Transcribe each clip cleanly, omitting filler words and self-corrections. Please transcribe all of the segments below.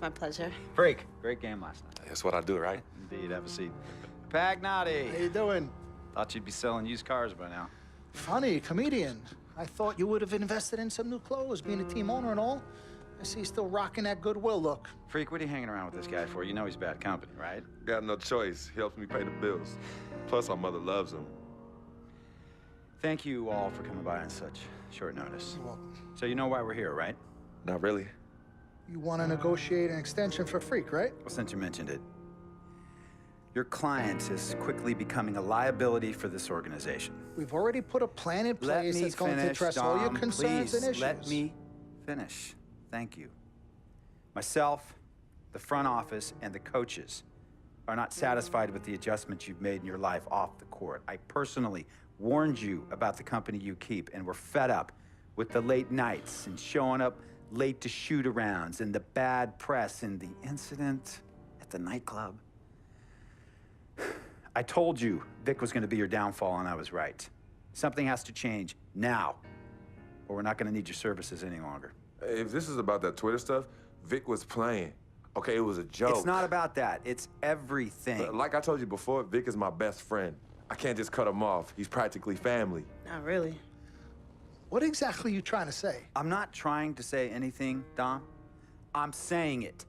My pleasure. Freak, great game last night. That's what I do, right? Indeed, have a seat. Pagnotti. How you doing? Thought you'd be selling used cars by now. Funny, comedian. I thought you would have invested in some new clothes, being a team owner and all. I see you still rocking that Goodwill look. Freak, what are you hanging around with this guy for? You know he's bad company, right? Got no choice. He helps me pay the bills. Plus, our mother loves him. Thank you all for coming by on such short notice. Well, So you know why we're here, right? Not really. you want to negotiate an extension for Freak, right? Well, since you mentioned it, your client is quickly becoming a liability for this organization. We've already put a plan in place that's going to address all your concerns and issues. Let me finish. Thank you. Myself, the front office, and the coaches are not satisfied with the adjustments you've made in your life off the court. I personally warned you about the company you keep, and we're fed up with the late nights and showing up late to shoot-arounds and the bad press and the incident at the nightclub. I told you Vic was going to be your downfall, and I was right. Something has to change now, or we're not going to need your services any longer. If this is about that Twitter stuff, Vic was playing. Okay, it was a joke. It's not about that. It's everything. But like I told you before, Vic is my best friend. I can't just cut him off. He's practically family. Not really. What exactly are you trying to say? I'm not trying to say anything, Dom. I'm saying it.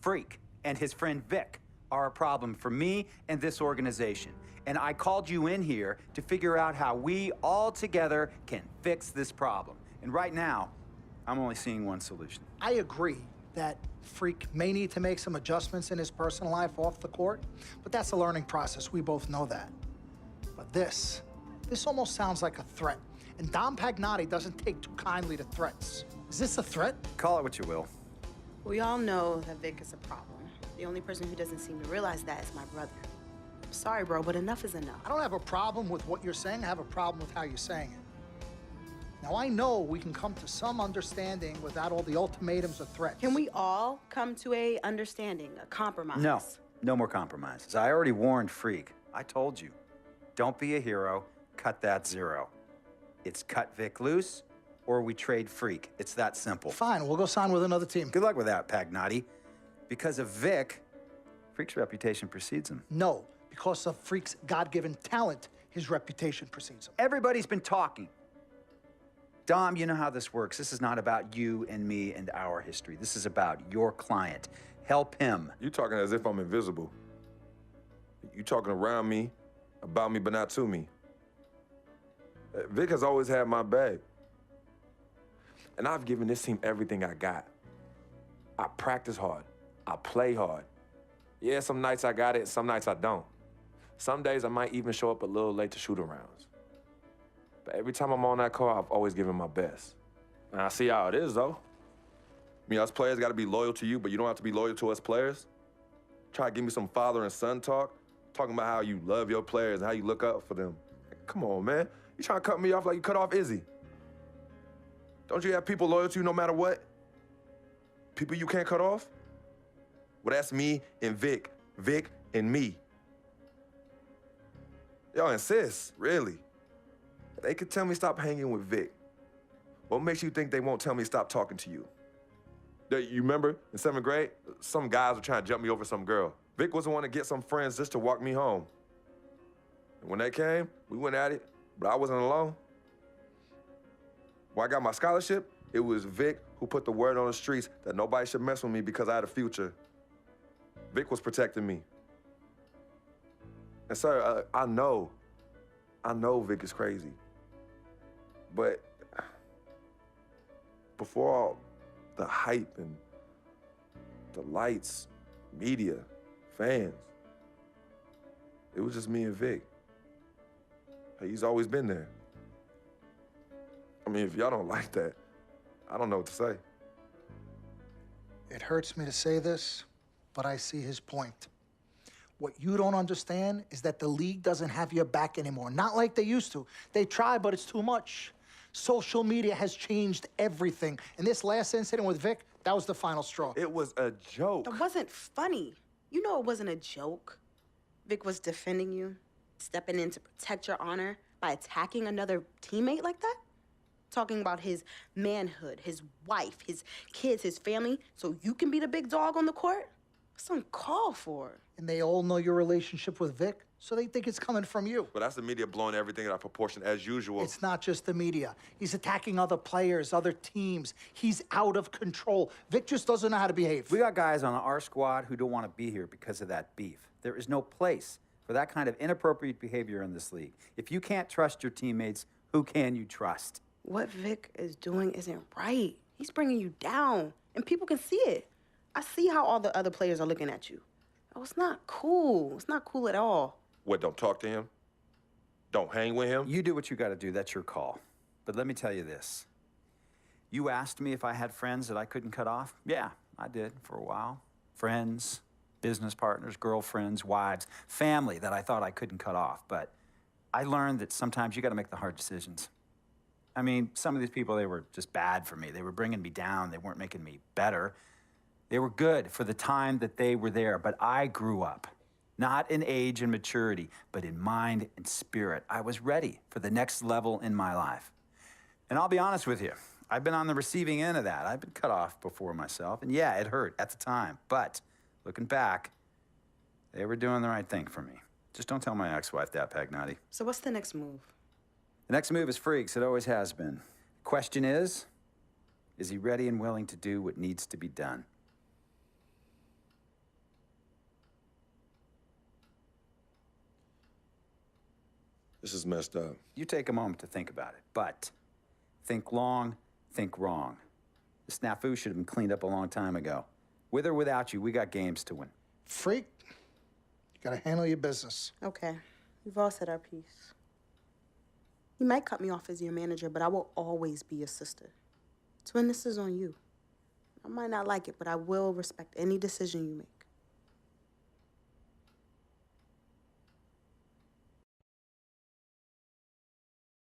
Freak and his friend Vic are a problem for me and this organization. And I called you in here to figure out how we all together can fix this problem. And right now, I'm only seeing one solution. I agree that Freak may need to make some adjustments in his personal life off the court, but that's a learning process. We both know that. But this almost sounds like a threat. And Dom Pagnotti doesn't take too kindly to threats. Is this a threat? Call it what you will. We all know that Vic is a problem. The only person who doesn't seem to realize that is my brother. I'm sorry, bro, but enough is enough. I don't have a problem with what you're saying. I have a problem with how you're saying it. Now, I know we can come to some understanding without all the ultimatums or threats. Can we all come to a understanding, a compromise? No, no more compromises. I already warned Freak. I told you. Don't be a hero. Cut that zero. It's cut Vic loose, or we trade Freak. It's that simple. Fine, we'll go sign with another team. Good luck with that, Pagnotti. Because of Vic, Freak's reputation precedes him. No, because of Freak's God-given talent, his reputation precedes him. Everybody's been talking. Dom, you know how this works. This is not about you and me and our history. This is about your client. Help him. You talking as if I'm invisible. You talking around me, about me, but not to me. Vic has always had my back. And I've given this team everything I got. I practice hard. I play hard. Yeah, some nights I got it, some nights I don't. Some days I might even show up a little late to shoot-arounds. But every time I'm on that court, I've always given my best. And I see how it is, though. I mean, us players got to be loyal to you, but you don't have to be loyal to us players. Try to give me some father and son talk, talking about how you love your players and how you look up for them. Come on, man. You trying to cut me off like you cut off Izzy. Don't you have people loyal to you no matter what? People you can't cut off? Well, that's me and Vic. Vic and me. Y'all insist, really. They could tell me stop hanging with Vic. What makes you think they won't tell me stop talking to you? You remember in 7th grade, some guys were trying to jump me over some girl. Vic was the one to get some friends just to walk me home. And when they came, we went at it, but I wasn't alone. When I got my scholarship, it was Vic who put the word on the streets that nobody should mess with me because I had a future. Vic was protecting me. And sir, I know Vic is crazy. But before all the hype and the lights, media, fans, it was just me and Vic. He's always been there. I mean, if y'all don't like that, I don't know what to say. It hurts me to say this, but I see his point. What you don't understand is that the league doesn't have your back anymore. Not like they used to. They try, but it's too much. Social media has changed everything. And this last incident with Vic, that was the final straw. It was a joke. That wasn't funny. You know it wasn't a joke. Vic was defending you, stepping in to protect your honor by attacking another teammate like that. talking about his manhood, his wife, his kids, his family, so you can be the big dog on the court? That's uncalled for. And they all know your relationship with Vic, so they think it's coming from you. But that's the media blowing everything out of proportion as usual. It's not just the media. He's attacking other players, other teams. He's out of control. Vic just doesn't know how to behave. We got guys on our squad who don't want to be here because of that beef. There is no place for that kind of inappropriate behavior in this league. If you can't trust your teammates, who can you trust? What Vic is doing isn't right. He's bringing you down, and people can see it. I see how all the other players are looking at you. Oh, it's not cool. It's not cool at all. What, don't talk to him? Don't hang with him? You do what you got to do. That's your call. But let me tell you this. You asked me if I had friends that I couldn't cut off? Yeah, I did for a while. Friends, business partners, girlfriends, wives, family that I thought I couldn't cut off. But I learned that sometimes you got to make the hard decisions. I mean, some of these people, they were just bad for me. They were bringing me down. They weren't making me better. They were good for the time that they were there. But I grew up, not in age and maturity, but in mind and spirit. I was ready for the next level in my life. And I'll be honest with you, I've been on the receiving end of that. I've been cut off before myself. And yeah, it hurt at the time. But looking back, they were doing the right thing for me. Just don't tell my ex-wife that, Pagnotti. So what's the next move? The next move is freaks. It always has been. Question is he ready and willing to do what needs to be done? This is messed up. You take a moment to think about it, but think long, think wrong. The snafu should have been cleaned up a long time ago. With or without you, we got games to win. Freak, you gotta handle your business. Okay, we've all said our piece. You might cut me off as your manager, but I will always be your sister. Twin, this is on you. I might not like it, but I will respect any decision you make.